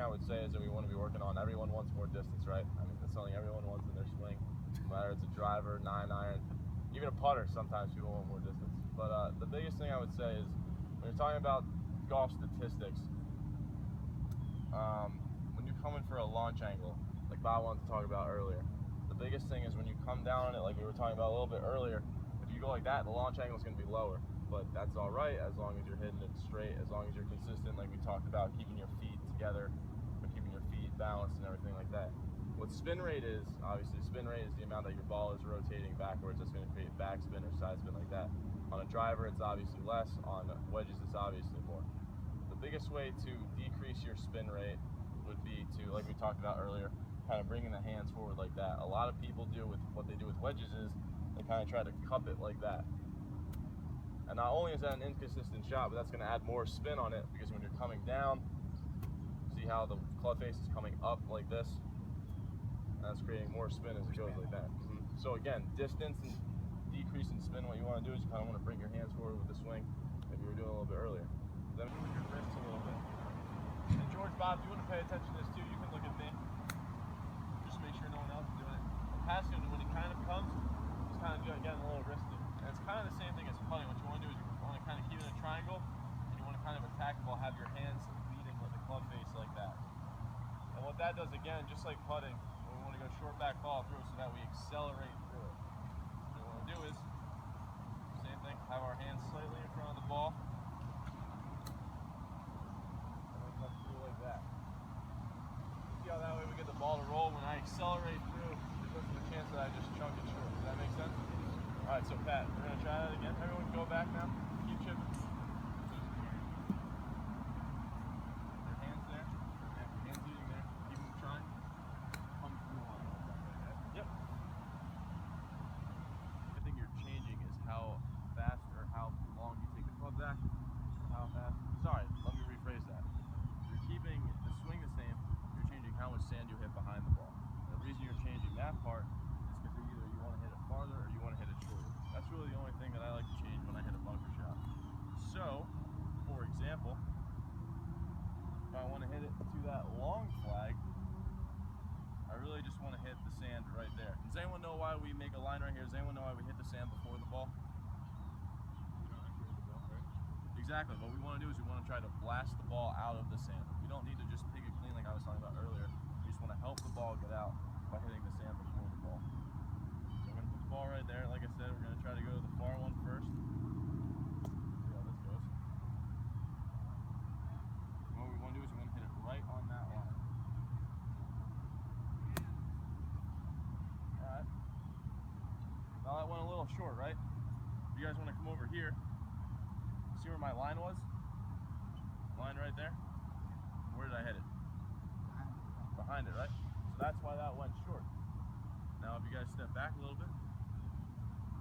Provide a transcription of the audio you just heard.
I would say is that we want to be working on, everyone wants more distance, right? I mean, that's something everyone wants in their swing, no matter it's a driver, 9-iron, even a putter, sometimes people want more distance. But the biggest thing I would say is, when you're talking about golf statistics, when you're coming for a launch angle, like Bob wanted to talk about earlier, the biggest thing is when you come down on it, like we were talking about a little bit earlier, if you go like that, the launch angle is going to be lower. But that's all right as long as you're hitting it straight, as long as you're consistent, like we talked about, keeping your feet together, or keeping your feet balanced and everything like that. What spin rate is, obviously, spin rate is the amount that your ball is rotating backwards. That's going to create backspin or side spin like that. On a driver, it's obviously less. On wedges, it's obviously more. The biggest way to decrease your spin rate would be to, like we talked about earlier, kind of bringing the hands forward like that. A lot of people do with what they do with wedges is they kind of try to cup it like that. And not only is that an inconsistent shot, but that's going to add more spin on it, because when you're coming down, see how the club face is coming up like this? And that's creating more spin as it goes like that. So again, distance and decrease in spin, what you want to do is you kind of want to bring your hands forward with the swing, like we were doing a little bit earlier. Then move your wrists a little bit. And George, Bob, if you want to pay attention to this too, you can look at me. Just make sure no one else is doing it. Passing, when it kind of comes, just kind of getting a little wristed. And it's kind of the same thing as putting. What you want to do is you want to kind of keep it in a triangle, and you want to kind of attack the ball, have your hands leading with the club face like that. And what that does, again, just like putting, we want to go short back ball through so that we accelerate through it. What we want to do is, same thing, have our hands slightly in front of the ball, and then come through like that. See how that way we get the ball to roll. When I accelerate through, there's a chance that I just chunk it short. Does that make sense? All right, so Pat, we're going to try that again. Everyone go back now. Keep chipping. Your hands there. Yeah, your hands leading there. Keep them trying. Come through on it. Yep. I think you're changing is how fast or how long you take the club back. How fast. Sorry, let me rephrase that. You're keeping the swing the same. You're changing how much sand you hit behind the ball. And the reason you're changing that part is because either you want to hit it farther or you want to hit it shorter. That's really the only thing that I like to change when I hit a bunker shot. So, for example, if I want to hit it to that long flag, I really just want to hit the sand right there. Does anyone know why we make a line right here? Does anyone know why we hit the sand before the ball? You don't actually hit the ball, right? Exactly. What we want to do is we want to try to blast the ball out of the sand. We don't need to just pick it clean like I was talking about earlier. We just want to help the ball get out by hitting the sand before the ball. So we're going to put the ball right there. Like I said, we're going to try to go to the far one first. See how this goes. And what we want to do is we want to hit it right on that line. Alright. Now that went a little short, right? If you guys want to come over here, see where my line was? Line right there? Where did I hit it? Behind it, right? So that's why that went short. Now if you guys step back a little bit,